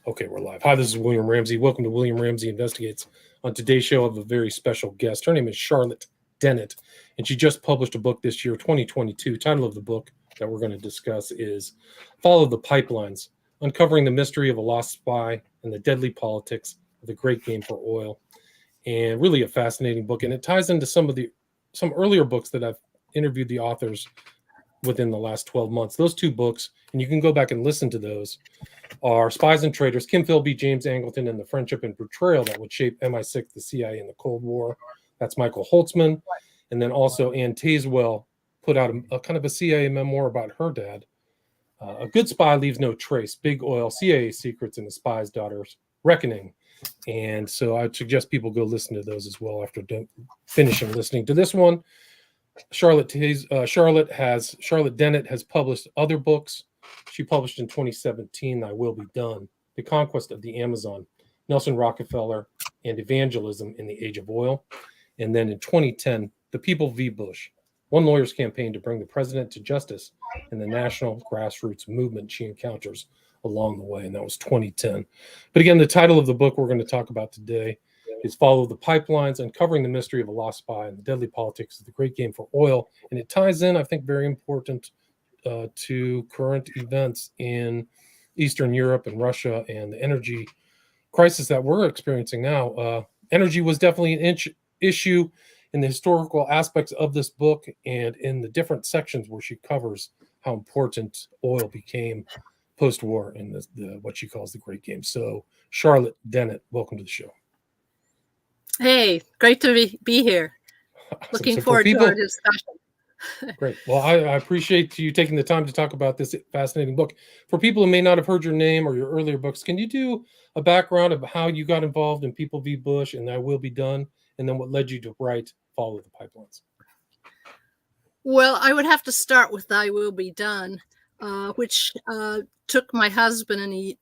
Okay, we're live. Hi, this is William Ramsey. Welcome to William Ramsey Investigates. On today's show, I have a very special guest. Her name is Charlotte Dennett, and she just published a book this year, 2022. Title of the book that we're going to discuss is Follow the Pipelines, Uncovering the Mystery of a Lost Spy and the Deadly Politics of the Great Game for Oil. And really a fascinating book, and it ties into some earlier books that I've interviewed the authors within the last 12 months. Those two books, and you can go back and listen to those, are Spies and Traitors, Kim Philby, James Angleton, and the Friendship and Betrayal That Would Shape MI6, the CIA, in the Cold War. That's Michael Holtzman. And then also Ann Tazewell put out a kind of a CIA memoir about her dad. A Good Spy Leaves No Trace, Big Oil, CIA Secrets, and the Spy's Daughter's Reckoning. And so I'd suggest people go listen to those as well after finishing listening to this one. Charlotte Dennett has published other books. She published in 2017, I Will Be Done, The Conquest of the Amazon, Nelson Rockefeller, and Evangelism in the Age of Oil. And then in 2010, The People v. Bush, one lawyer's campaign to bring the president to justice and the national grassroots movement she encounters along the way. And that was 2010. But again, the title of the book we're going to talk about today is Follow the Pipelines, Uncovering the Mystery of a Lost Spy and the Deadly Politics of the Great Game for Oil. And it ties in, I think, very important to current events in Eastern Europe and Russia and the energy crisis that we're experiencing now. Energy was definitely an issue in the historical aspects of this book and in the different sections where she covers how important oil became post-war in the what she calls the Great Game. So, Charlotte Dennett, welcome to the show. Hey, great to be here. Awesome. Looking forward to our discussion. Great. Well, I appreciate you taking the time to talk about this fascinating book. For people who may not have heard your name or your earlier books, can you do a background of how you got involved in People v. Bush and I Will Be Done, and then what led you to write Follow the Pipelines? Well, I would have to start with I Will Be Done, which took my husband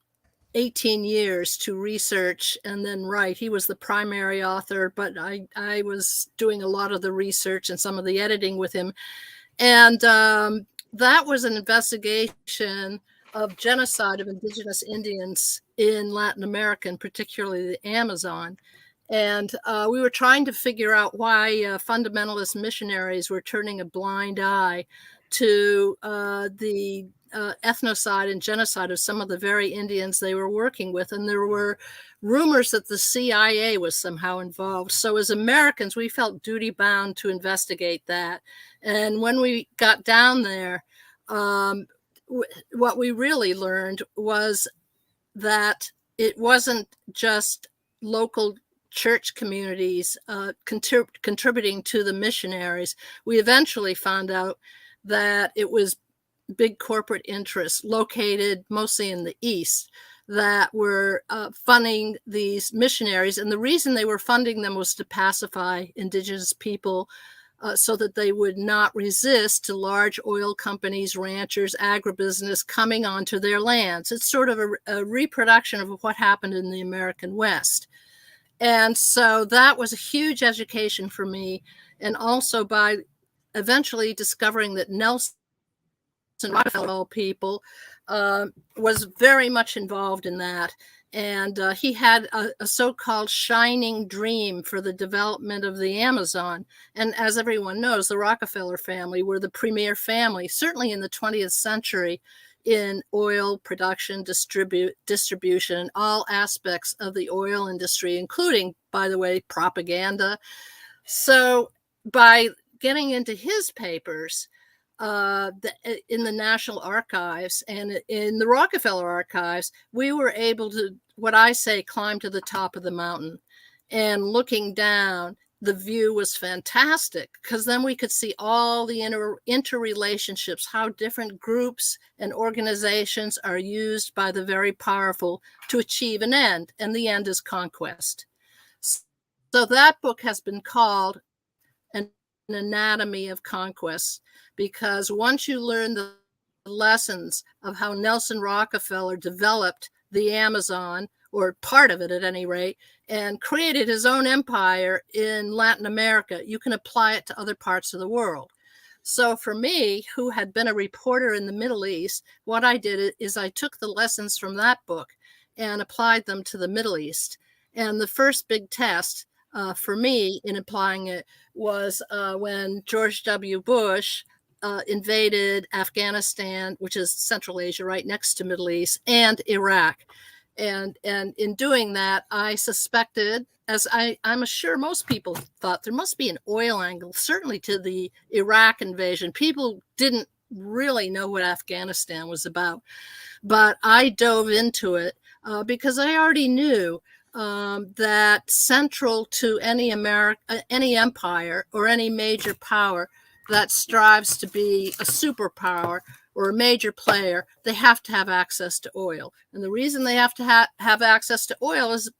18 years to research and then write. He was the primary author, but I was doing a lot of the research and some of the editing with him. And that was an investigation of genocide of indigenous Indians in Latin America, and particularly the Amazon. And we were trying to figure out why fundamentalist missionaries were turning a blind eye to the ethnocide and genocide of some of the very Indians they were working with. And there were rumors that the CIA was somehow involved. So as Americans, we felt duty bound to investigate that. And when we got down there, what we really learned was that it wasn't just local church communities contributing to the missionaries. We eventually found out that it was big corporate interests located mostly in the East that were funding these missionaries. And the reason they were funding them was to pacify indigenous people so that they would not resist to large oil companies, ranchers, agribusiness coming onto their lands. It's sort of a reproduction of what happened in the American West. And so that was a huge education for me. And also by eventually discovering that Nelson Rockefeller, of all people, was very much involved in that. And he had a so-called shining dream for the development of the Amazon. And as everyone knows, the Rockefeller family were the premier family, certainly in the 20th century, in oil production, distribution, all aspects of the oil industry, including, by the way, propaganda. So by getting into his papers, in the National Archives and in the Rockefeller Archives, we were able to, what I say, climb to the top of the mountain. And looking down, the view was fantastic because then we could see all the interrelationships, how different groups and organizations are used by the very powerful to achieve an end. And the end is conquest. So that book has been called An Anatomy of Conquest, because once you learn the lessons of how Nelson Rockefeller developed the Amazon, or part of it at any rate, and created his own empire in Latin America, you can apply it to other parts of the world. So for me, who had been a reporter in the Middle East, what I did is I took the lessons from that book and applied them to the Middle East. And the first big test for me in applying it was when George W. Bush invaded Afghanistan, which is Central Asia, right next to Middle East, and Iraq. And in doing that, I suspected, as I'm sure most people thought, there must be an oil angle, certainly to the Iraq invasion. People didn't really know what Afghanistan was about, but I dove into it because I already knew that central to any empire or any major power that strives to be a superpower or a major player, they have to have access to oil. And the reason they have to have access to oil is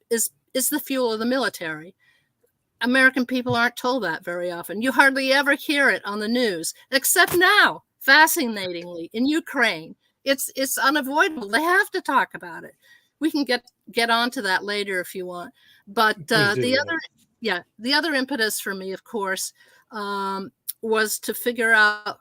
the fuel of the military. American people aren't told that very often. You hardly ever hear it on the news, except now, fascinatingly, in Ukraine. It's unavoidable. They have to talk about it. We can get onto that later if you want. But the other impetus for me, of course, was to figure out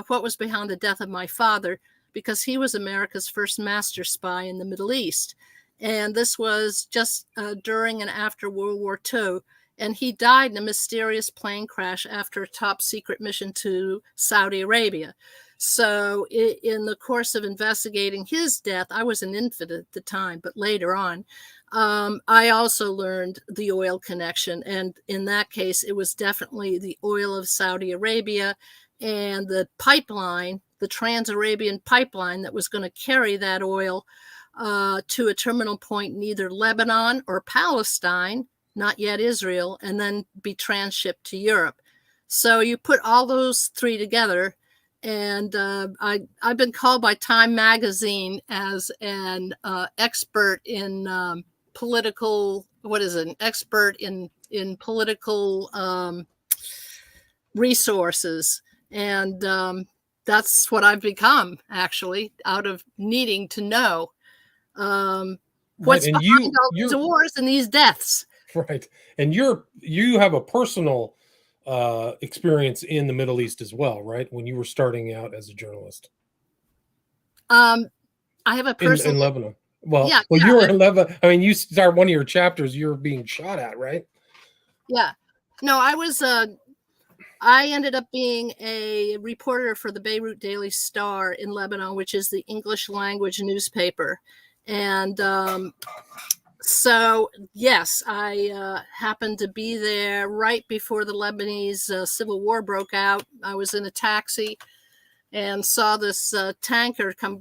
what was behind the death of my father, because he was America's first master spy in the Middle East. And this was just during and after World War II. And he died in a mysterious plane crash after a top secret mission to Saudi Arabia. So in the course of investigating his death, I was an infant at the time, but later on, I also learned the oil connection. And in that case, it was definitely the oil of Saudi Arabia and the pipeline, the Trans-Arabian pipeline that was going to carry that oil to a terminal point in either Lebanon or Palestine, not yet Israel, and then be transshipped to Europe. So you put all those three together, and I've been called by Time magazine as an expert in political, in political resources. And that's what I've become, actually, out of needing to know what's behind all these wars and these deaths. Right. And you have a personal experience in the Middle East as well, right? When you were starting out as a journalist. I have a personal in Lebanon. Well, you were in Lebanon. I mean, you start one of your chapters, you're being shot at, right? Yeah. No, I ended up being a reporter for the Beirut Daily Star in Lebanon, which is the English language newspaper. And so, yes, I happened to be there right before the Lebanese civil war broke out. I was in a taxi and saw this tanker come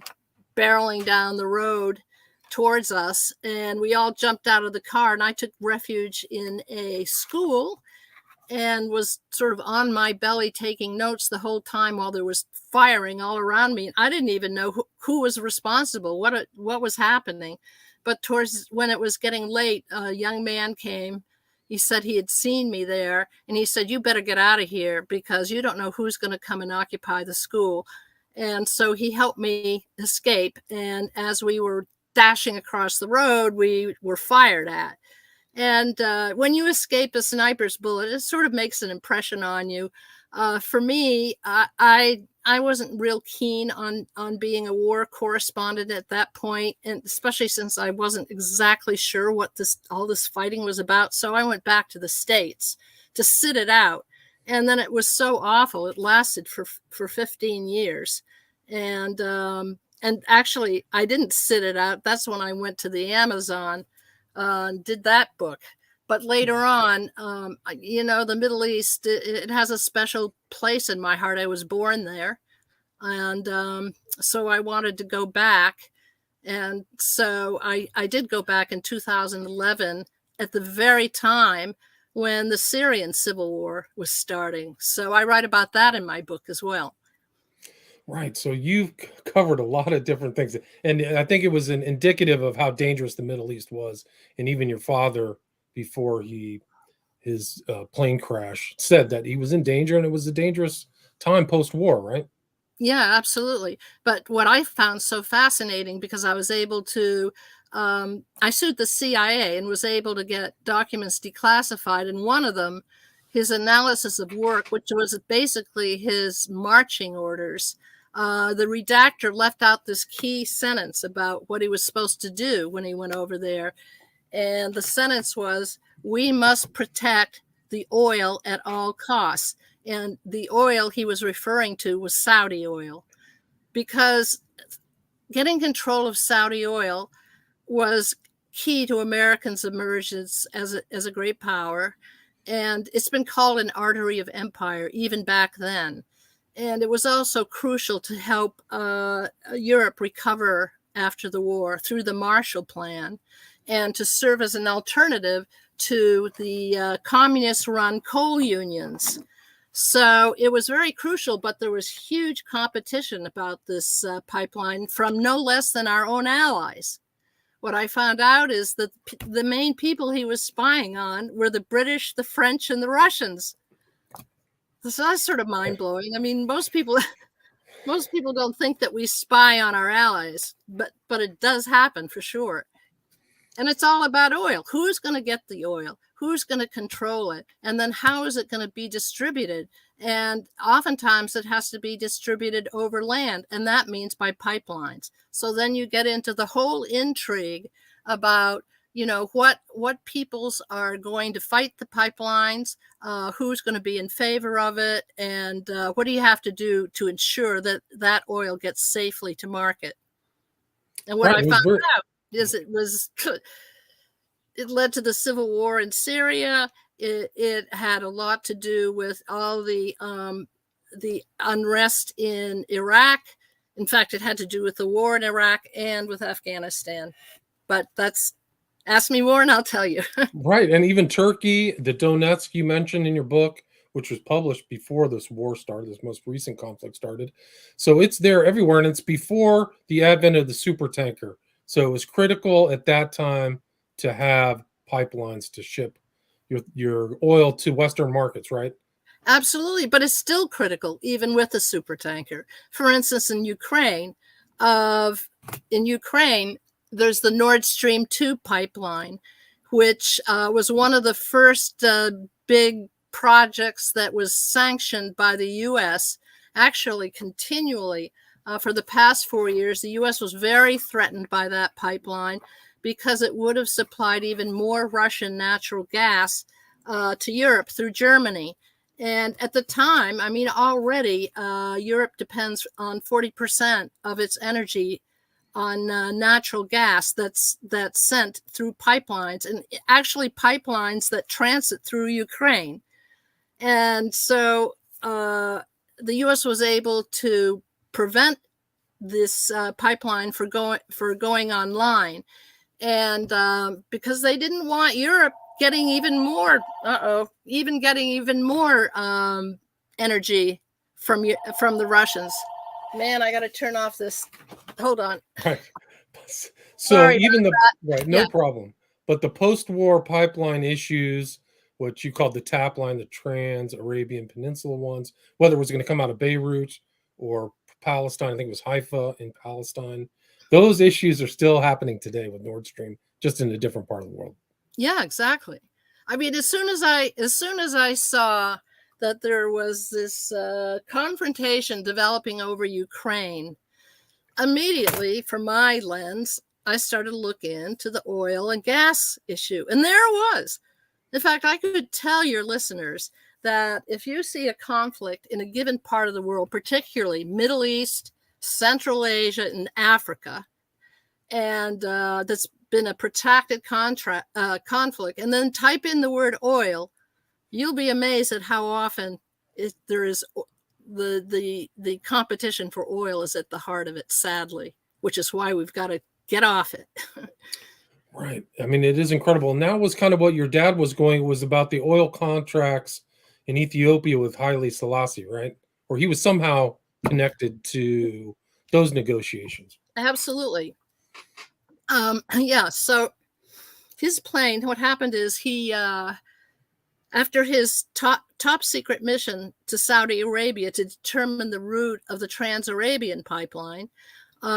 barreling down the road towards us. And we all jumped out of the car, and I took refuge in a school and was sort of on my belly taking notes the whole time while there was firing all around me. I didn't even know who was responsible, what was happening. But towards when it was getting late, a young man came. He said he had seen me there, and he said, "You better get out of here because you don't know who's going to come and occupy the school." And so he helped me escape. And as we were dashing across the road, we were fired at. And when you escape a sniper's bullet, it sort of makes an impression on you. For me, I wasn't real keen on being a war correspondent at that point, and especially since I wasn't exactly sure what all this fighting was about. So I went back to the States to sit it out. And then it was so awful. It lasted for 15 years. And actually, I didn't sit it out. That's when I went to the Amazon and did that book. But later on, the Middle East, it has a special place in my heart. I was born there. And so I wanted to go back. And so I did go back in 2011 at the very time when the Syrian civil war was starting. So I write about that in my book as well. Right. So you've covered a lot of different things. And I think it was indicative of how dangerous the Middle East was. And even your father, before his plane crash, said that he was in danger, and it was a dangerous time post-war, right? Yeah, absolutely. But what I found so fascinating, because I was able to, I sued the CIA and was able to get documents declassified. And one of them, his analysis of work, which was basically his marching orders, the redactor left out this key sentence about what he was supposed to do when he went over there. And the sentence was, "We must protect the oil at all costs." And the oil he was referring to was Saudi oil, because getting control of Saudi oil was key to Americans' emergence as a great power. And it's been called an artery of empire even back then. And it was also crucial to help Europe recover after the war through the Marshall Plan, and to serve as an alternative to the communist-run coal unions. So it was very crucial, but there was huge competition about this pipeline from no less than our own allies. What I found out is that the main people he was spying on were the British, the French, and the Russians. So that's sort of mind-blowing. I mean, most people don't think that we spy on our allies, but it does happen for sure. And it's all about oil. Who's going to get the oil? Who's going to control it? And then how is it going to be distributed? And oftentimes it has to be distributed over land, and that means by pipelines. So then you get into the whole intrigue about, what peoples are going to fight the pipelines, who's going to be in favor of it, and what do you have to do to ensure that that oil gets safely to market. And what I found out is it led to the civil war in Syria. It had a lot to do with all the unrest in Iraq. In fact, it had to do with the war in Iraq and with Afghanistan. But ask me more and I'll tell you. Right. And even Turkey, the Donetsk you mentioned in your book, which was published before this war started, this most recent conflict started. So it's there everywhere. And it's before the advent of the supertanker. So it was critical at that time to have pipelines to ship your oil to Western markets, right? Absolutely. But it's still critical, even with the supertanker. For instance, in Ukraine, there's the Nord Stream 2 pipeline, which was one of the first big projects that was sanctioned by the U.S. Actually, continually for the past 4 years. The U.S. was very threatened by that pipeline because it would have supplied even more Russian natural gas to Europe through Germany. And at the time, I mean, already Europe depends on 40% of its energy on natural gas that's sent through pipelines, and actually pipelines that transit through Ukraine. And so the U.S. was able to prevent this pipeline for going online, and because they didn't want Europe getting even more energy from the Russians. Man, I got to turn off this. Hold on. Right. So Sorry even yeah. problem. But the post-war pipeline issues, what you called the TAP line, the Trans-Arabian Peninsula ones, whether it was going to come out of Beirut or Palestine, I think it was Haifa in Palestine. Those issues are still happening today with Nord Stream, just in a different part of the world. Yeah, exactly. I mean, as soon as I saw that there was this confrontation developing over Ukraine, immediately, from my lens, I started to look into the oil and gas issue. And there it was. In fact, I could tell your listeners that if you see a conflict in a given part of the world, particularly Middle East, Central Asia, and Africa, and that's been a protracted conflict, and then type in the word oil, you'll be amazed at how often there is the competition for oil is at the heart of it, sadly, which is why we've got to get off it. Right. I mean, it is incredible. And that was kind of what your dad was about the oil contracts in Ethiopia with Haile Selassie, right? Or he was somehow connected to those negotiations. Absolutely. Yeah. So his plane, what happened is he, after his top secret mission to Saudi Arabia to determine the route of the Trans-Arabian pipeline,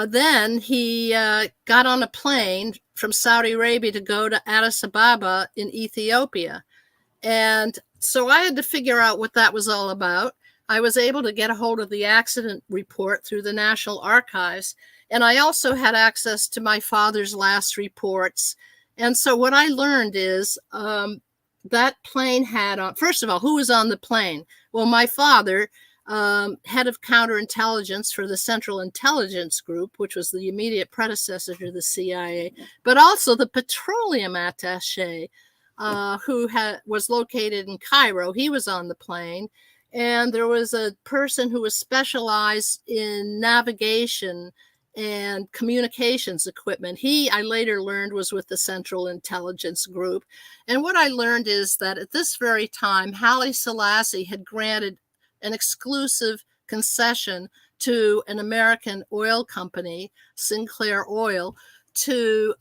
then he got on a plane from Saudi Arabia to go to Addis Ababa in Ethiopia. And so I had to figure out what that was all about. I was able to get a hold of the accident report through the National Archives. And I also had access to my father's last reports. And so what I learned is that plane had on, first of all, who was on the plane? Well, my father, head of counterintelligence for the Central Intelligence Group, which was the immediate predecessor to the CIA, but also the petroleum attaché, who was located in Cairo. He was on the plane. And there was a person who was specialized in navigation and communications equipment. He, I later learned, was with the Central Intelligence Group. And what I learned is that at this very time, Haile Selassie had granted an exclusive concession to an American oil company, Sinclair Oil, to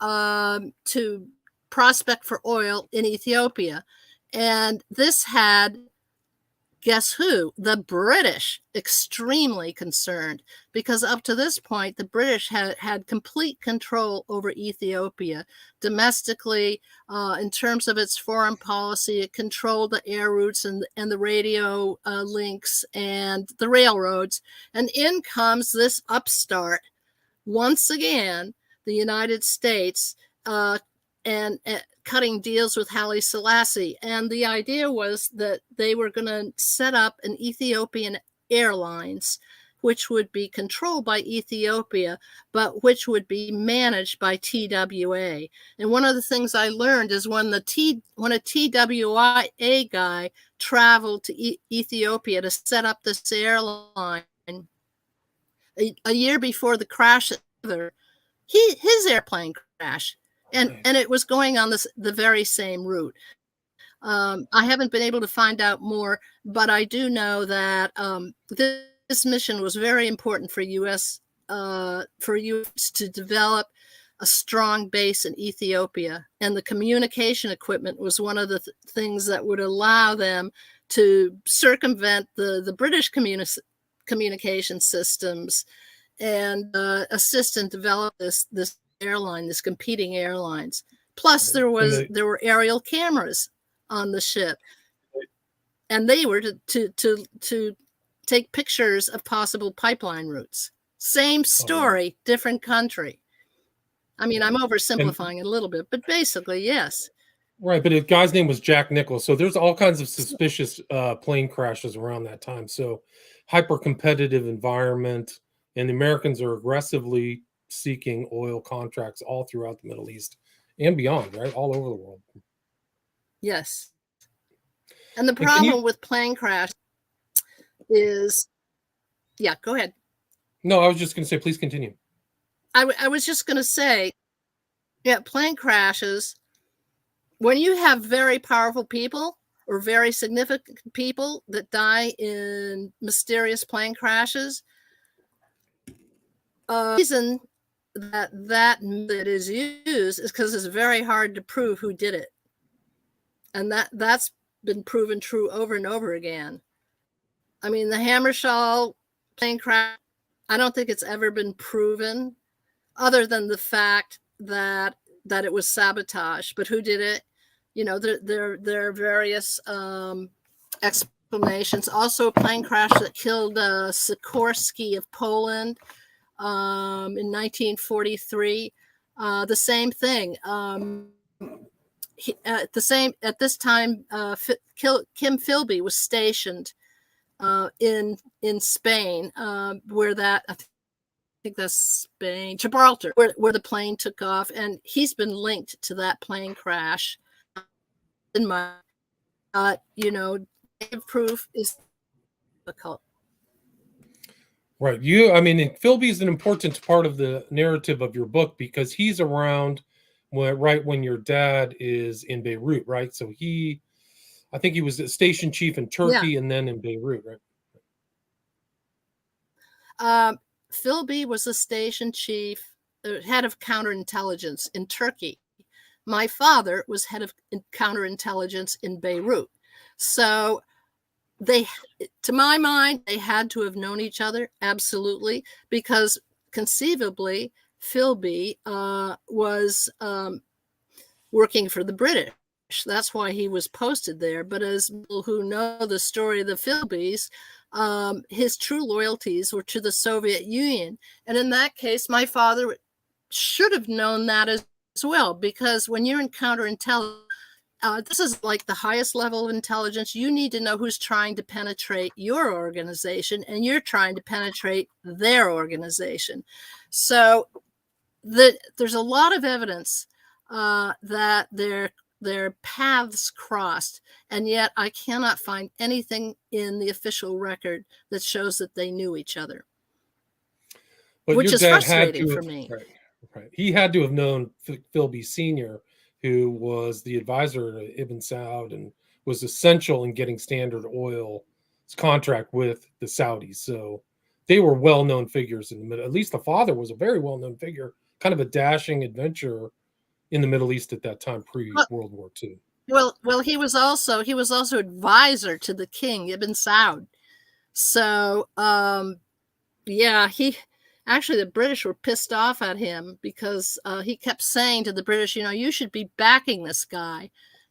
prospect for oil in Ethiopia. And this had, guess who? The British extremely concerned, because up to this point, the British had complete control over Ethiopia domestically. In terms of its foreign policy, it controlled the air routes and the radio links and the railroads. And in comes this upstart, once again, the United States, and cutting deals with Haile Selassie. And the idea was that they were going to set up an Ethiopian Airlines, which would be controlled by Ethiopia, but which would be managed by TWA. And one of the things I learned is when a TWA guy traveled to Ethiopia to set up this airline, a year before the crash, his airplane crashed. And it was going on the very same route. I haven't been able to find out more, but I do know that this mission was very important for U.S. To develop a strong base in Ethiopia. And the communication equipment was one of the things that would allow them to circumvent the British communication systems and assist and develop this airline, this competing airlines. Plus, there were aerial cameras on the ship, and they were to take pictures of possible pipeline routes. Same story, different country. I mean, I'm oversimplifying it a little bit, but basically, yes. Right, but the guy's name was Jack Nichols. So there's all kinds of suspicious plane crashes around that time. So hyper-competitive environment, and the Americans are aggressively seeking oil contracts all throughout the Middle East and beyond, right? All over the world. Yes. And the problem with plane crash is, yeah, go ahead. No, I was just going to say, please continue. I was just going to say, yeah, plane crashes, when you have very powerful people or very significant people that die in mysterious plane crashes, reason that method is used is because it's very hard to prove who did it. And that's been proven true over and over again. I mean, the Hammarskjöld plane crash, I don't think it's ever been proven, other than the fact that it was sabotage. But who did it? You know, there are various explanations. Also, a plane crash that killed Sikorsky of Poland in 1943. The same thing. At this time, Kim Philby was stationed in Spain, where I think that's Spain, Gibraltar, where the plane took off, and he's been linked to that plane crash. In my, proof is difficult. Right. Philby is an important part of the narrative of your book because he's around when your dad is in Beirut, right? So I think he was a station chief in Turkey and then in Beirut, right? Philby was a station chief, head of counterintelligence in Turkey. My father was head of counterintelligence in Beirut. So to my mind, they had to have known each other, absolutely, because conceivably Philby was working for the British. That's why he was posted there. But as people who know the story of the Philbys, his true loyalties were to the Soviet Union. And in that case, my father should have known that as well, because when you're in counterintelligence, this is like the highest level of intelligence. You need to know who's trying to penetrate your organization, and you're trying to penetrate their organization. So there's a lot of evidence that their paths crossed, and yet I cannot find anything in the official record that shows that they knew each other, But which your is dad had frustrating to for have, me. right. He had to have known Philby Sr., who was the advisor to Ibn Saud and was essential in getting Standard Oil's contract with the Saudis. So they were well-known figures in the Middle. At least the father was a very well-known figure, kind of a dashing adventurer in the Middle East at that time, pre-World War II. Well, he was also advisor to the king, Ibn Saud. So, yeah, the British were pissed off at him because he kept saying to the British, you should be backing this guy.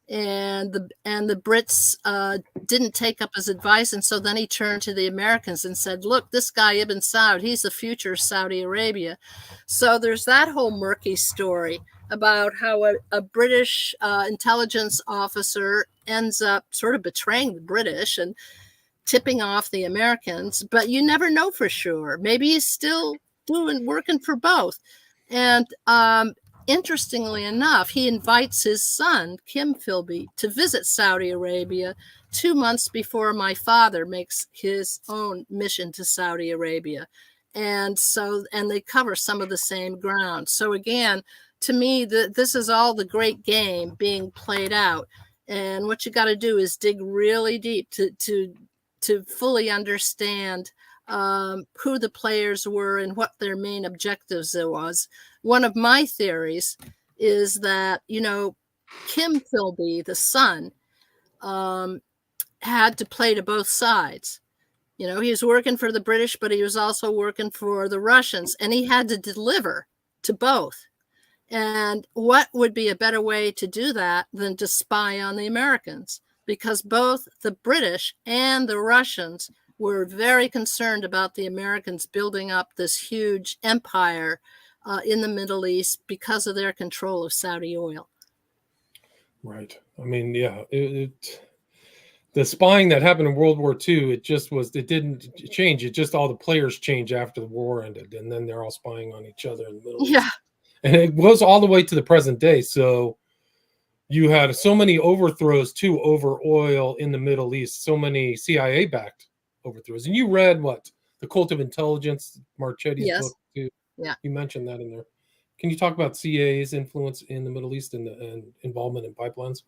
And the Brits didn't take up his advice. And so then he turned to the Americans and said, look, this guy Ibn Saud, he's the future of Saudi Arabia. So there's that whole murky story about how a British intelligence officer ends up sort of betraying the British and tipping off the Americans, but you never know for sure. Maybe he's still working for both. And interestingly enough, he invites his son, Kim Philby, to visit Saudi Arabia 2 months before my father makes his own mission to Saudi Arabia. And they cover some of the same ground. So again, to me, this is all the great game being played out. And what you got to do is dig really deep to fully understand who the players were and what their main objectives was. One of my theories is that, Kim Philby, the son, had to play to both sides. He was working for the British, but he was also working for the Russians, and he had to deliver to both. And what would be a better way to do that than to spy on the Americans? Because both the British and the Russians were very concerned about the Americans building up this huge empire in the Middle East because of their control of Saudi oil. Right. I mean, yeah, the spying that happened in World War II, it didn't change. It just all the players changed after the war ended, and then they're all spying on each other in the Middle East. And it goes all the way to the present day. So you had so many overthrows too over oil in the Middle East, so many CIA-backed overthrows. And you read The Cult of Intelligence, Marchetti's book too. Yeah. You mentioned that in there. Can you talk about CIA's influence in the Middle East and involvement in pipelines?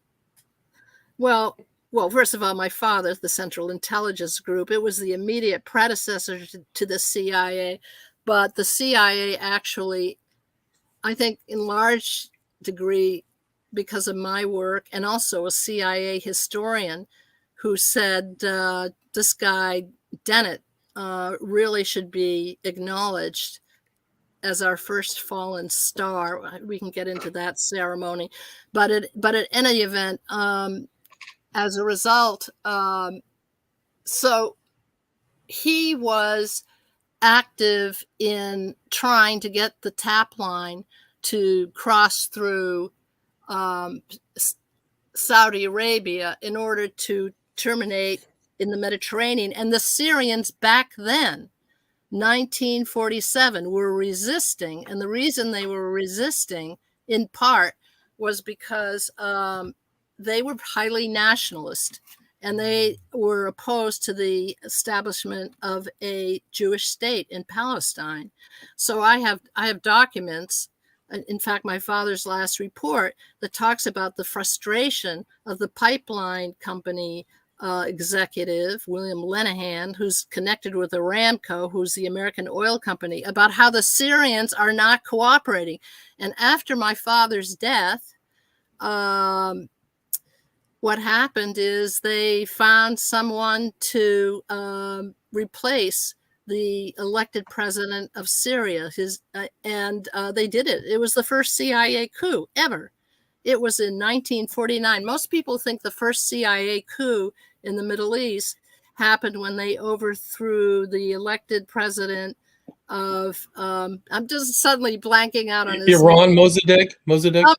Well, first of all, my father, the Central Intelligence Group, it was the immediate predecessor to the CIA. But the CIA actually, I think in large degree, because of my work, and also a CIA historian who said this guy, Dennett, really should be acknowledged as our first fallen star. We can get into that ceremony. But at any event, as a result, so he was active in trying to get the tap line to cross through Saudi Arabia in order to terminate in the Mediterranean. And the Syrians back then, 1947, were resisting. And the reason they were resisting, in part, was because they were highly nationalist. And they were opposed to the establishment of a Jewish state in Palestine. So I have documents, in fact, my father's last report, that talks about the frustration of the pipeline company executive, William Lenahan, who's connected with Aramco, who's the American oil company, about how the Syrians are not cooperating. And after my father's death, what happened is they found someone to replace the elected president of Syria. And they did it. It was the first CIA coup ever. It was in 1949. Most people think the first CIA coup in the Middle East happened when they overthrew the elected president of, I'm just suddenly blanking out on his Iran, name. Mossadegh.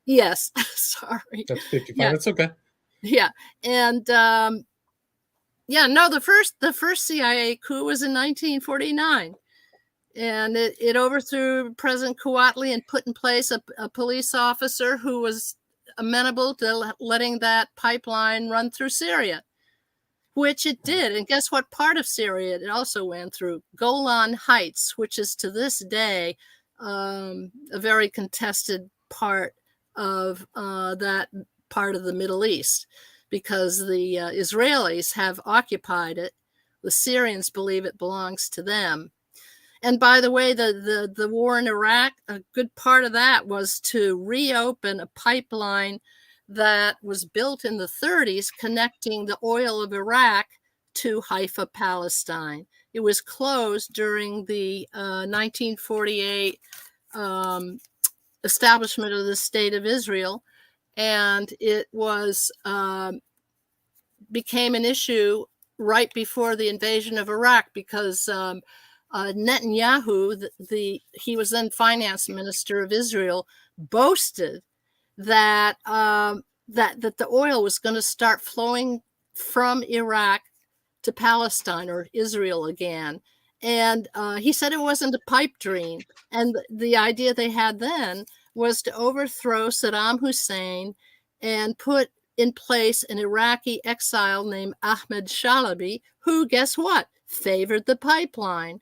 Yes, sorry. That's 55. Yeah. That's okay. Yeah, and the first CIA coup was in 1949, and it overthrew President Kouatly and put in place a police officer who was amenable to letting that pipeline run through Syria, which it did. And guess what part of Syria it also went through? Golan Heights, which is to this day a very contested part of that part of the Middle East, because the Israelis have occupied it. The Syrians believe it belongs to them. And by the way, the war in Iraq, a good part of that was to reopen a pipeline that was built in the 30s connecting the oil of Iraq to Haifa, Palestine. It was closed during the 1948 establishment of the State of Israel, and it was became an issue right before the invasion of Iraq, because Netanyahu, he was then finance minister of Israel, boasted that that the oil was going to start flowing from Iraq to Palestine or Israel again. And he said it wasn't a pipe dream. And the idea they had then was to overthrow Saddam Hussein and put in place an Iraqi exile named Ahmed Shalabi, who, guess what, favored the pipeline.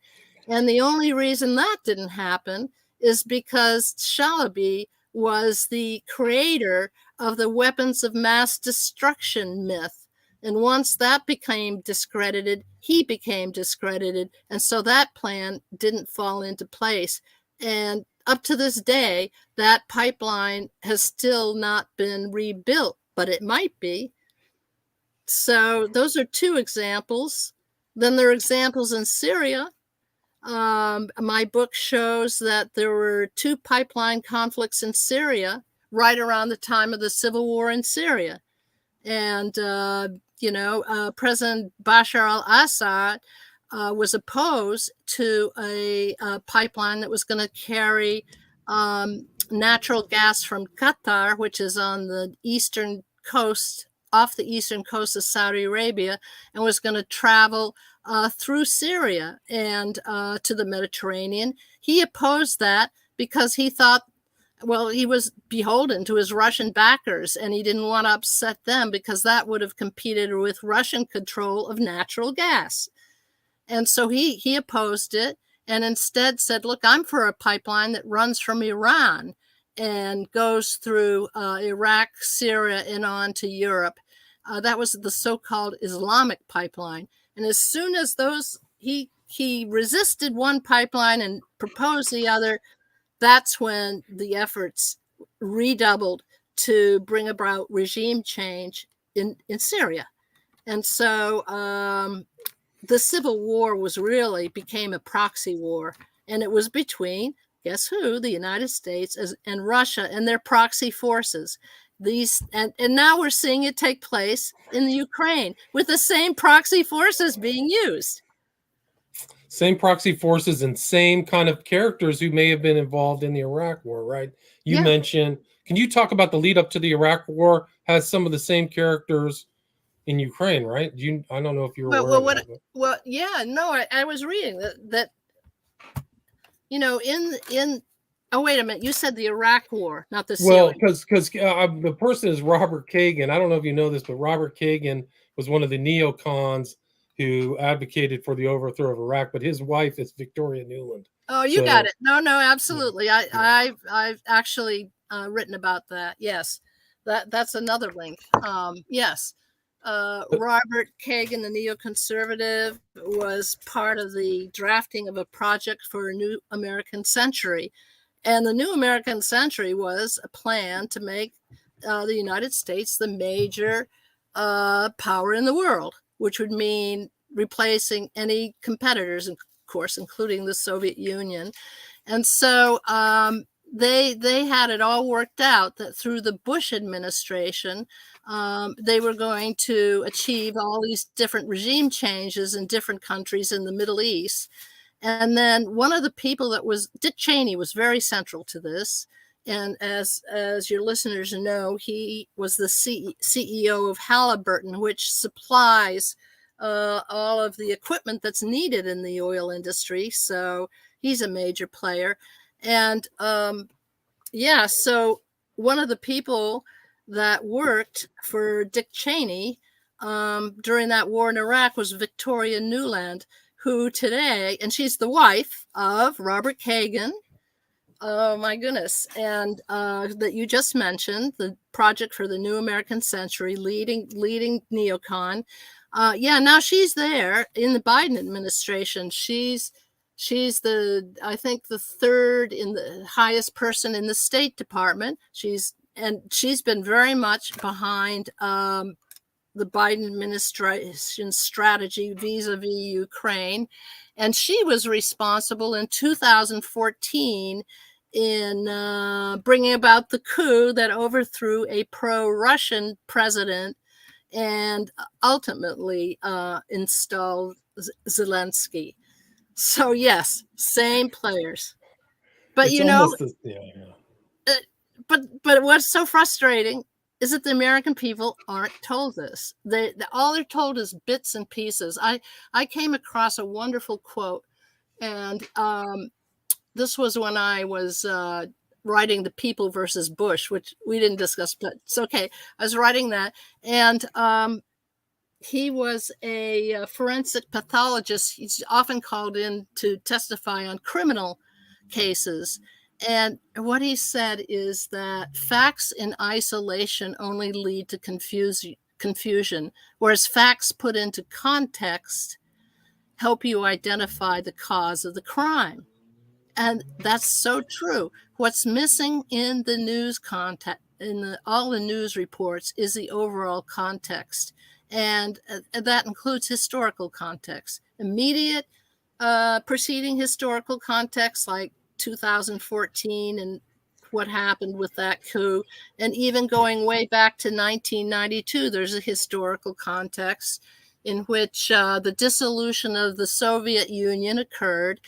And the only reason that didn't happen is because Shalabi was the creator of the weapons of mass destruction myth. And once that became discredited, he became discredited. And so that plan didn't fall into place. And up to this day, that pipeline has still not been rebuilt, but it might be. So those are two examples. Then there are examples in Syria. My book shows that there were two pipeline conflicts in Syria right around the time of the civil war in Syria. And, President Bashar al-Assad was opposed to a pipeline that was going to carry natural gas from Qatar, which is on the eastern coast, off the eastern coast of Saudi Arabia, and was going to travel through Syria and to the Mediterranean. He opposed that because he thought, well, he was beholden to his Russian backers, and he didn't want to upset them because that would have competed with Russian control of natural gas. And so he opposed it and instead said, look, I'm for a pipeline that runs from Iran and goes through Iraq, Syria, and on to Europe. That was the so-called Islamic pipeline. And as soon as he resisted one pipeline and proposed the other, that's when the efforts redoubled to bring about regime change in Syria. And so the civil war became a proxy war, and it was between, guess who, the United States and Russia and their proxy forces. And now we're seeing it take place in the Ukraine with the same proxy forces being used. Same proxy forces and same kind of characters who may have been involved in the Iraq war, right? You mentioned, can you talk about the lead up to the Iraq war has some of the same characters in Ukraine, right? I don't know if you're aware of that. Well, yeah, no, I was reading that oh, wait a minute, you said the Iraq war, not the Syrian. Well, because the person is Robert Kagan. I don't know if you know this, but Robert Kagan was one of the neocons who advocated for the overthrow of Iraq, but his wife is Victoria Nuland. Oh, you got it. No, absolutely. Yeah. I've actually written about that. Yes, that's another link. Yes, Robert Kagan, the neoconservative, was part of the drafting of a project for a new American century, and the new American century was a plan to make the United States the major power in the world, which would mean replacing any competitors, of course, including the Soviet Union. And so they had it all worked out that through the Bush administration, they were going to achieve all these different regime changes in different countries in the Middle East. And then one of the people that was Dick Cheney was very central to this. And as your listeners know, he was the CEO of Halliburton, which supplies all of the equipment that's needed in the oil industry. So he's a major player. And so one of the people that worked for Dick Cheney during that war in Iraq was Victoria Nuland, who today, and she's the wife of Robert Kagan. Oh my goodness. And that you just mentioned, the Project for the New American Century, leading neocon. Now she's there in the Biden administration. She's I think the third in the highest person in the State Department. She's been very much behind the Biden administration's strategy vis-a-vis Ukraine. And she was responsible in 2014 in bringing about the coup that overthrew a pro-Russian president and ultimately installed Zelensky. So yes, same players. But but what's so frustrating is that the American people aren't told this. All they're told is bits and pieces. I came across a wonderful quote, and this was when I was writing The People versus Bush, which we didn't discuss, but it's okay. I was writing that, and he was a forensic pathologist. He's often called in to testify on criminal cases. And what he said is that facts in isolation only lead to confusion, whereas facts put into context help you identify the cause of the crime. And that's so true. What's missing in the news context, all the news reports, is the overall context. And that includes historical context, immediate preceding historical context, like 2014 and what happened with that coup, and even going way back to 1992, there's a historical context in which the dissolution of the Soviet Union occurred,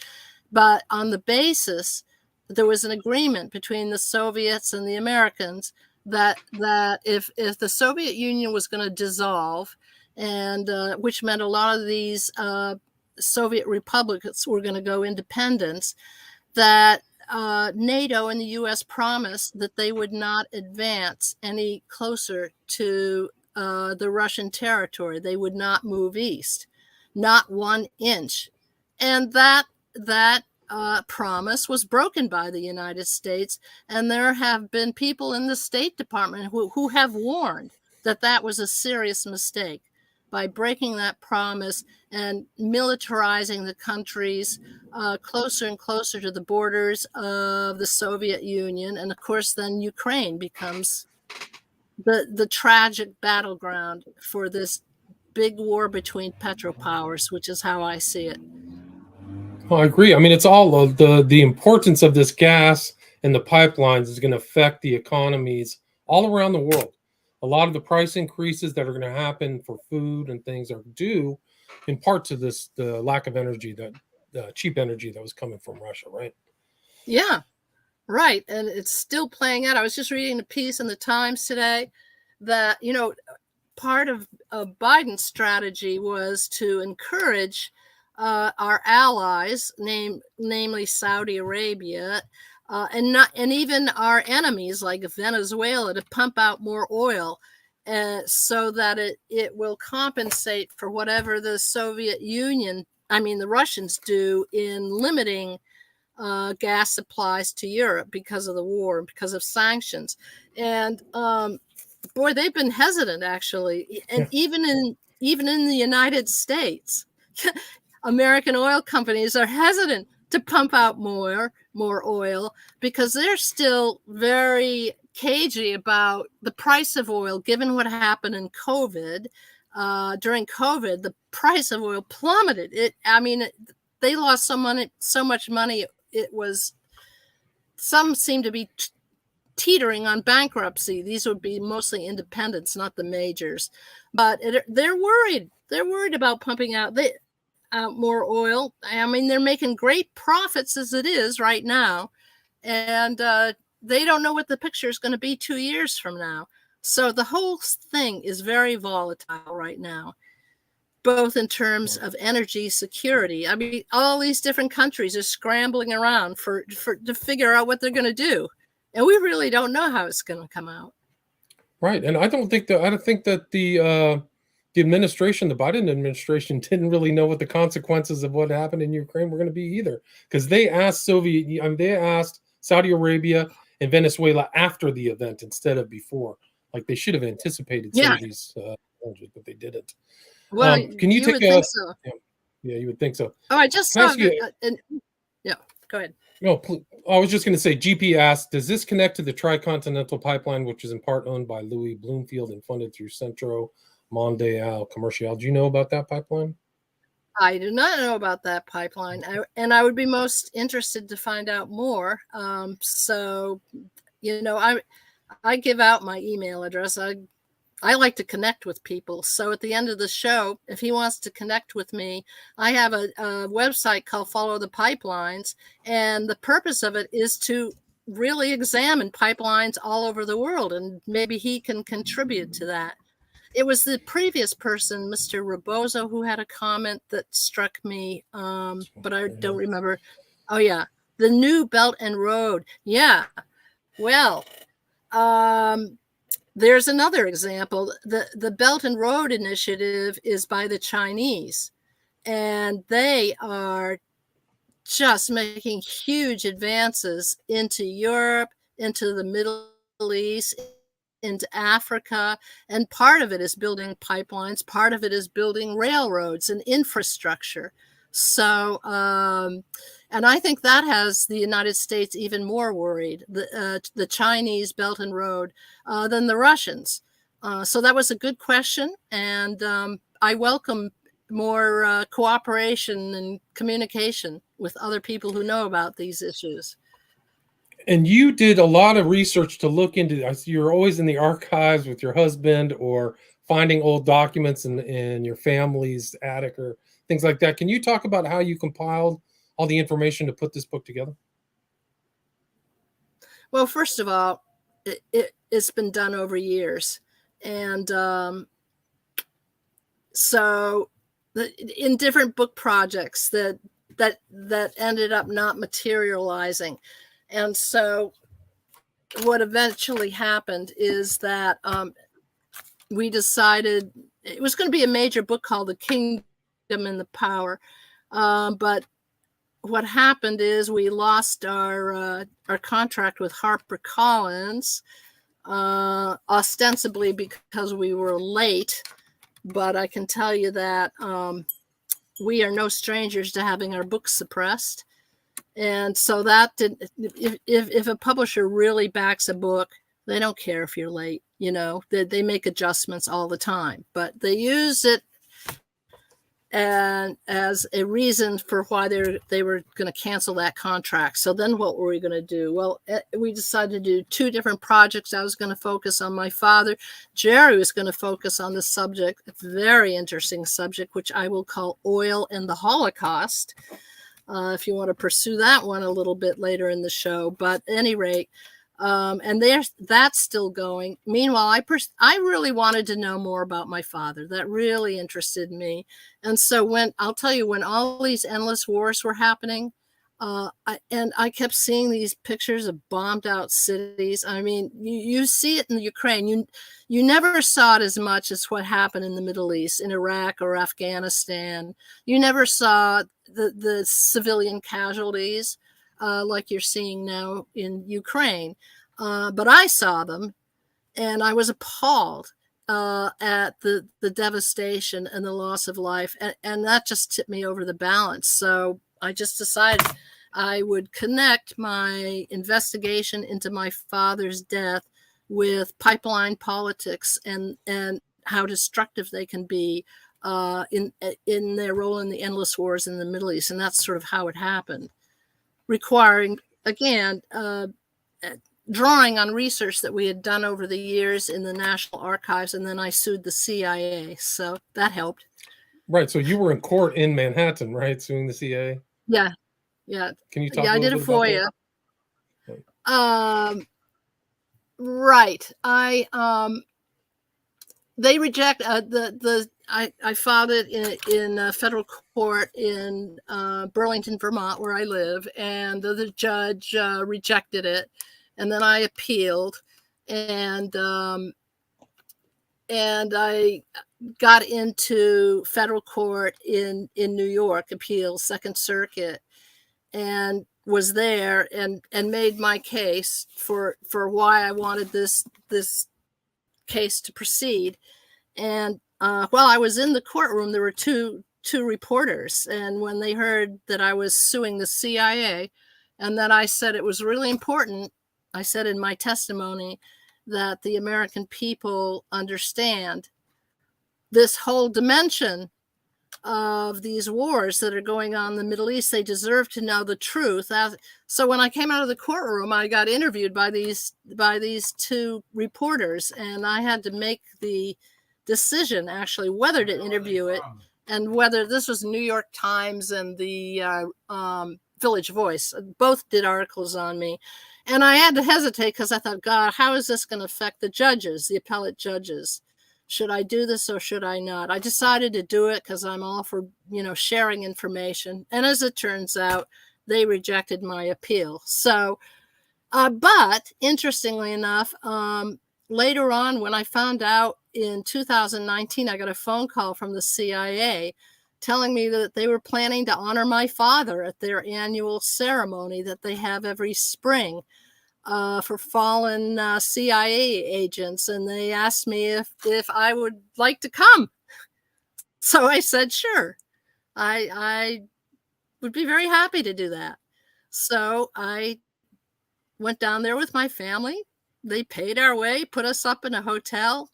but on the basis there was an agreement between the Soviets and the Americans that if the Soviet Union was going to dissolve, and which meant a lot of these Soviet republics were going to go independent, that NATO and the U.S. promised that they would not advance any closer to the Russian territory. They would not move east, not 1 inch. And that promise was broken by the United States. And there have been people in the State Department who have warned that that was a serious mistake by breaking that promise and militarizing the countries closer and closer to the borders of the Soviet Union. And of course, then Ukraine becomes the tragic battleground for this big war between petropowers, which is how I see it. Well, I agree. I mean, it's all of the importance of this gas and the pipelines is going to affect the economies all around the world. A lot of the price increases that are going to happen for food and things are due in part to the lack of energy, the cheap energy that was coming from Russia, right? Yeah, right. And it's still playing out. I was just reading a piece in the Times today that, part of Biden's strategy was to encourage our allies, namely Saudi Arabia, and even our enemies like Venezuela, to pump out more oil, so that it will compensate for whatever the the Russians do in limiting gas supplies to Europe because of the war and because of sanctions. And boy, they've been hesitant, actually, and even in the United States. American oil companies are hesitant to pump out more oil because they're still very cagey about the price of oil, given what happened in COVID. During COVID, the price of oil plummeted. They lost so much money. It was some seem to be teetering on bankruptcy. These would be mostly independents, not the majors. But they're worried. They're worried about pumping out more oil. I mean, they're making great profits as it is right now. And they don't know what the picture is going to be 2 years from now. So the whole thing is very volatile right now, both in terms of energy security. I mean, all these different countries are scrambling around to figure out what they're going to do. And we really don't know how it's going to come out. Right. And I don't think that the administration, the Biden administration, didn't really know what the consequences of what happened in Ukraine were going to be either, because they asked they asked Saudi Arabia and Venezuela after the event instead of before. Like, they should have anticipated some of these challenges, but they didn't. Well, can you take think so. Yeah, you would think so. Oh, I just saw yeah, go ahead. No, I was just going to say, GP asked, does this connect to the Tricontinental Pipeline, which is in part owned by Louis Bloomfield and funded through Centro Mondial Commercial? Do you know about that pipeline? I do not know about that pipeline, and I would be most interested to find out more. So, I give out my email address. I like to connect with people. So at the end of the show, if he wants to connect with me, I have a website called Follow the Pipelines. And the purpose of it is to really examine pipelines all over the world. And maybe he can contribute to that. It was the previous person, Mr. Rebozo, who had a comment that struck me, but I don't remember. Oh, yeah. The new Belt and Road. Yeah. Well, there's another example. The Belt and Road Initiative is by the Chinese, and they are just making huge advances into Europe, into the Middle East, into Africa, and part of it is building pipelines, part of it is building railroads and infrastructure. So, and I think that has the United States even more worried, the Chinese Belt and Road, than the Russians. So that was a good question, and I welcome more cooperation and communication with other people who know about these issues. And you did a lot of research to look into. You're always in the archives with your husband, or finding old documents in your family's attic or things like that. Can you talk about how you compiled all the information to put this book together? Well, first of all, it's been done over years. And so in different book projects that ended up not materializing. And so what eventually happened is that we decided it was going to be a major book called The Kingdom and the Power. But what happened is we lost our contract with HarperCollins, ostensibly because we were late. But I can tell you that we are no strangers to having our books suppressed. And so that if a publisher really backs a book, they don't care if you're late. They make adjustments all the time, but they use it and as a reason for why they were going to cancel that contract. So then what were we going to do? Well, we decided to do two different projects. I was going to focus on my father. Jerry was going to focus on the subject, a very interesting subject, which I will call Oil and the Holocaust. If you want to pursue that one a little bit later in the show. But at any rate, and that's still going. Meanwhile, I really wanted to know more about my father. That really interested me. And so when all these endless wars were happening, I kept seeing these pictures of bombed out cities. I mean, you see it in Ukraine. You never saw it as much as what happened in the Middle East, in Iraq or Afghanistan. You never saw the civilian casualties like you're seeing now in Ukraine. But I saw them, and I was appalled at the devastation and the loss of life. And that just tipped me over the balance. So I just decided I would connect my investigation into my father's death with pipeline politics and how destructive they can be in their role in the endless wars in the Middle East. And that's sort of how it happened, requiring again, drawing on research that we had done over the years in the National Archives, and then I sued the CIA, so that helped. Right. So you were in court in Manhattan, right, suing the CIA? Yeah. Can you talk Yeah, a I little did a bit about FOIA. that? Right. They reject I filed it in federal court in Burlington, Vermont, where I live, and the judge rejected it, and then I appealed, and I got into federal court in New York, appeals, Second Circuit, and was there and made my case for why I wanted this case to proceed. And while I was in the courtroom, there were two reporters, and when they heard that I was suing the CIA and that I said it was really important, I said in my testimony that the American people understand this whole dimension of these wars that are going on in the Middle East. They deserve to know the truth. So when I came out of the courtroom, I got interviewed by these two reporters, and I had to make the decision actually whether to interview it and whether this was New York Times and the Village Voice. Both did articles on me. And I had to hesitate because I thought, God, how is this going to affect the judges, the appellate judges? Should I do this or should I not? I decided to do it because I'm all for, sharing information. And as it turns out, they rejected my appeal. So, but interestingly enough, later on, when I found out in 2019, I got a phone call from the CIA telling me that they were planning to honor my father at their annual ceremony that they have every spring for fallen CIA agents. And they asked me if I would like to come. So I said, sure, I would be very happy to do that. So I went down there with my family. They paid our way, put us up in a hotel,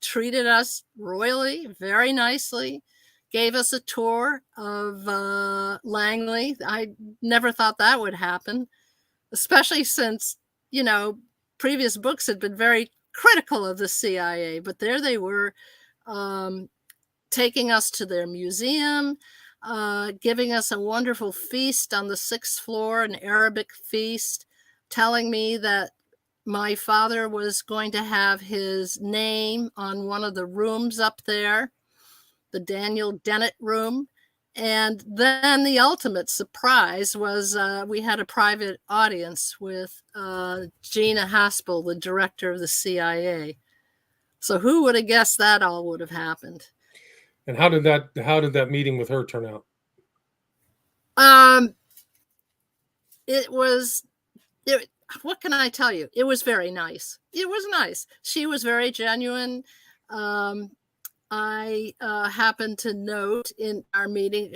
treated us royally, very nicely, gave us a tour of Langley. I never thought that would happen, especially since, previous books had been very critical of the CIA. But there they were, taking us to their museum, giving us a wonderful feast on the 6th floor, an Arabic feast, telling me that my father was going to have his name on one of the rooms up there, the Daniel Dennett room. And then the ultimate surprise was we had a private audience with Gina Haspel, the director of the CIA. So who would have guessed that all would have happened? And how did that meeting with her turn out? What can I tell you? It was very nice. It was nice. She was very genuine. I happened to note in our meeting,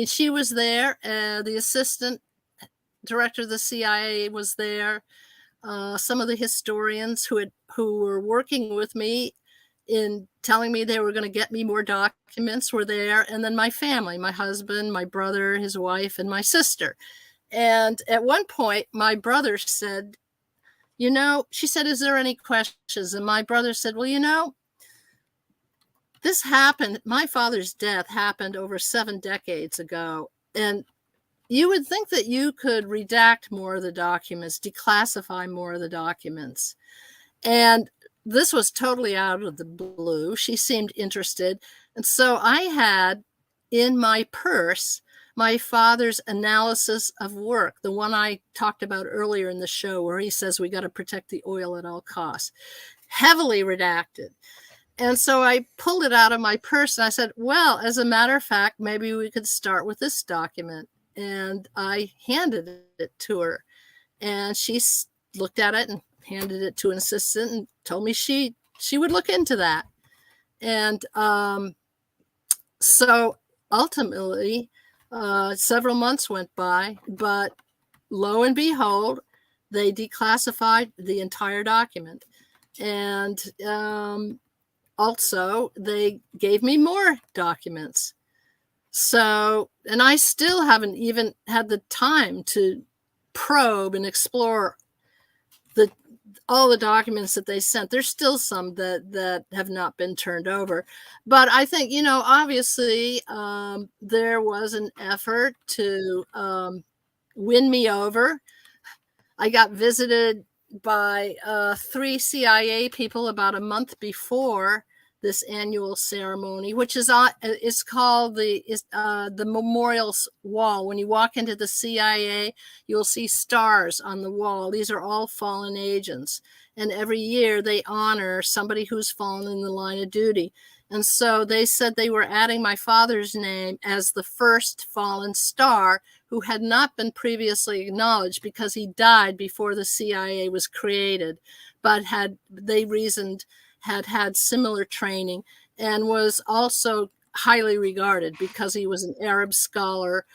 she was there. The assistant director of the CIA was there. Some of the historians who were working with me in telling me they were going to get me more documents were there. And then my family, my husband, my brother, his wife, and my sister. And at one point, my brother said, she said, is there any questions? And my brother said, well, this happened. My father's death happened over 7 decades ago. And you would think that you could redact more of the documents, declassify more of the documents. And this was totally out of the blue. She seemed interested. And so I had in my purse my father's analysis of work, the one I talked about earlier in the show, where he says we got to protect the oil at all costs, heavily redacted. And so I pulled it out of my purse and I said, well, as a matter of fact, maybe we could start with this document. And I handed it to her, and she looked at it and handed it to an assistant and told me she would look into that. And so ultimately, several months went by, but lo and behold, they declassified the entire document. And also, they gave me more documents. So, and I still haven't even had the time to probe and explore all the documents that they sent. There's still some that have not been turned over. But I think, obviously there was an effort to win me over. I got visited by 3 CIA people about a month before this annual ceremony, which is called the Memorial Wall. When you walk into the CIA, you'll see stars on the wall. These are all fallen agents. And every year they honor somebody who's fallen in the line of duty. And so they said they were adding my father's name as the first fallen star who had not been previously acknowledged because he died before the CIA was created, but had similar training and was also highly regarded because he was an Arab scholar.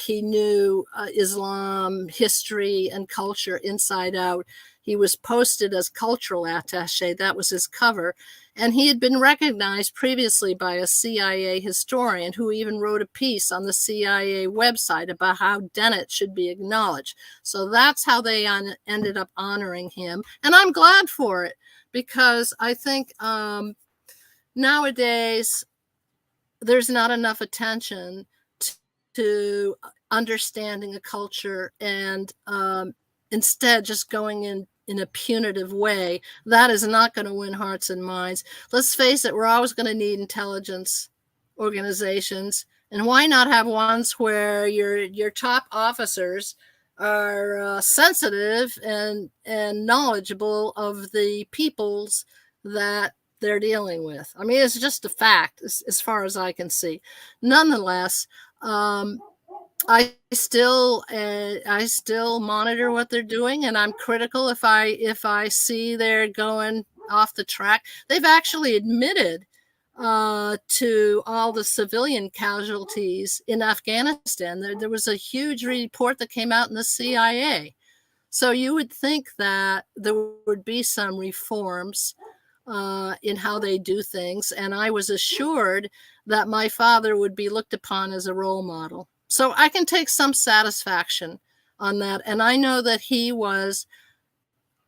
He knew Islam, history, and culture inside out. He was posted as cultural attaché. That was his cover. And he had been recognized previously by a CIA historian who even wrote a piece on the CIA website about how Dennett should be acknowledged. So that's how they ended up honoring him. And I'm glad for it, because I think nowadays there's not enough attention to understanding a culture, and instead just going in a punitive way. That is not going to win hearts and minds. Let's face it, we're always going to need intelligence organizations. And why not have ones where your top officers are sensitive and knowledgeable of the peoples that they're dealing with? I mean, it's just a fact as far as I can see. Nonetheless, I still monitor what they're doing, and I'm critical if I see they're going off the track. They've actually admitted to all the civilian casualties in Afghanistan. There was a huge report that came out in the CIA. So you would think that there would be some reforms in how they do things, and I was assured that my father would be looked upon as a role model. So I can take some satisfaction on that. And I know that he was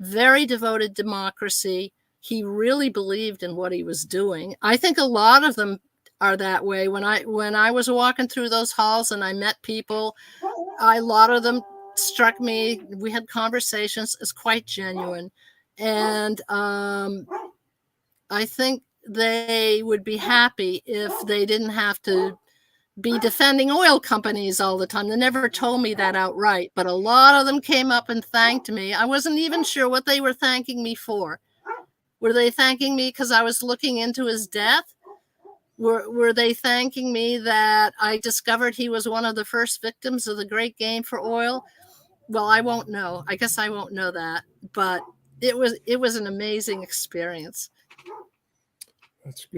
very devoted to democracy. He really believed in what he was doing. I think a lot of them are that way. When I was walking through those halls and I met people, a lot of them struck me. We had conversations. It's quite genuine. And I think they would be happy if they didn't have to be defending oil companies all the time. They never told me that outright, but a lot of them came up and thanked me. I wasn't even sure what they were thanking me for. Were they thanking me because I was looking into his death? Were they thanking me that I discovered he was one of the first victims of the great game for oil? Well, I won't know. I guess I won't know that, but it was an amazing experience.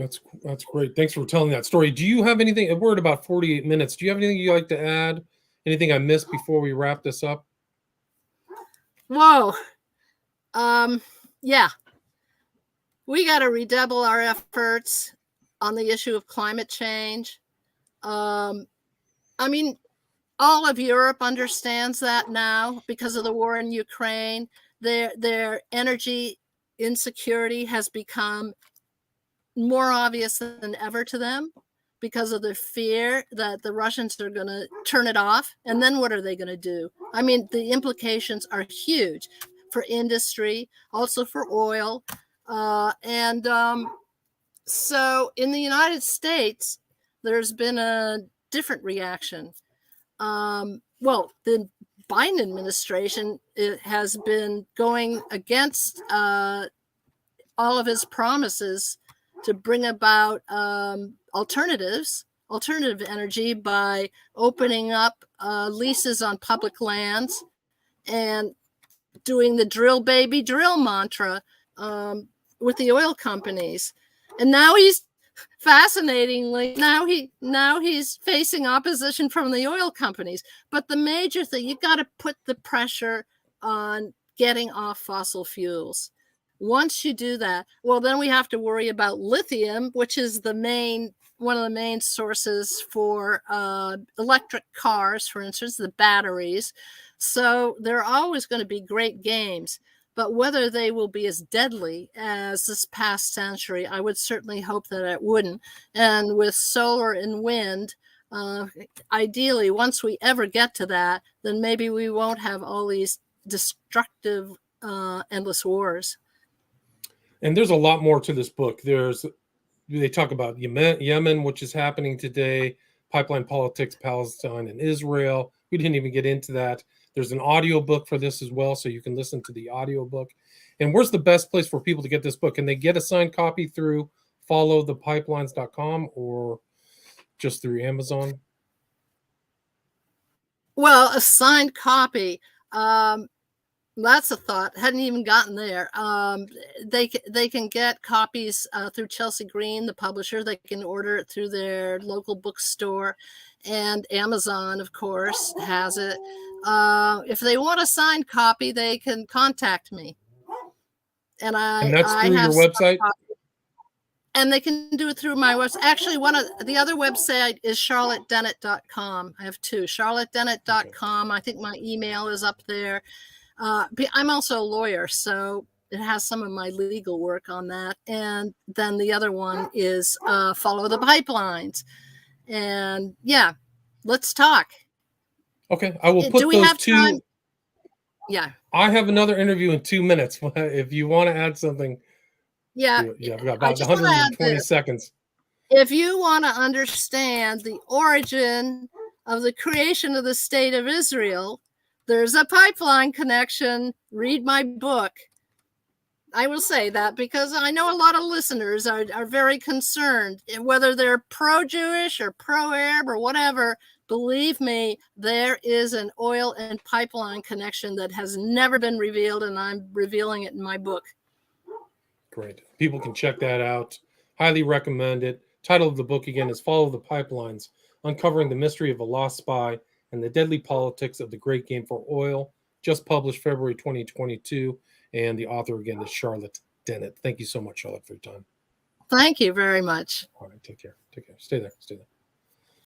That's great. Thanks for telling that story. Do you have anything? We're at about 48 minutes. Do you have anything you'd like to add? Anything I missed before we wrap this up? Whoa. Yeah. We got to redouble our efforts on the issue of climate change. I mean, all of Europe understands that now because of the war in Ukraine. Their energy insecurity has become more obvious than ever to them because of the fear that the Russians are going to turn it off. And then what are they going to do? I mean, the implications are huge for industry, also for oil. So in the United States, there's been a different reaction. Well, the Biden administration has been going against all of his promises to bring about alternative energy by opening up leases on public lands and doing the drill baby drill mantra with the oil companies. And now he's fascinatingly he's facing opposition from the oil companies. But the major thing, you got to put the pressure on getting off fossil fuels. Once you do that, well, then we have to worry about lithium, which is the main one of the main sources for electric cars, for instance, the batteries. So there are always going to be great games. But whether they will be as deadly as this past century, I would certainly hope that it wouldn't. And with solar and wind, ideally, once we ever get to that, then maybe we won't have all these destructive, endless wars. And there's a lot more to this book. They talk about Yemen, which is happening today, pipeline politics, Palestine and Israel. We didn't even get into that. There's an audio book for this as well, so you can listen to the audio book. And where's the best place for people to get this book? Can they get a signed copy through followthepipelines.com or just through Amazon? Well, a signed copy. That's a thought. Hadn't even gotten there. They can get copies through Chelsea Green, the publisher. They can order it through their local bookstore, and Amazon, of course, has it. If they want a signed copy, they can contact me, and that's through your website. And they can do it through my website. Actually, one of the other website is charlottedennett.com. I have two, charlottedennett.com. I think my email is up there. I'm also a lawyer, so it has some of my legal work on that. And then the other one is Follow the Pipelines. And yeah, let's talk. Okay, I will put Do we those have two. Time? Yeah. I have another interview in 2 minutes. If you want to add something. Yeah. I've got about 120 seconds. If you want to understand the origin of the creation of the state of Israel, there's a pipeline connection. Read my book. I will say that because I know a lot of listeners are very concerned, whether they're pro-Jewish or pro-Arab or whatever. Believe me, there is an oil and pipeline connection that has never been revealed, and I'm revealing it in my book. Great. People can check that out. Highly recommend it. Title of the book again is Follow the Pipelines, Uncovering the Mystery of a Lost Spy and the Deadly Politics of the Great Game for Oil. Just published February 2022. And the author again is Charlotte Dennett. Thank you so much, Charlotte, for your time. Thank you very much. All right. Take care. Take care. Stay there. Stay there.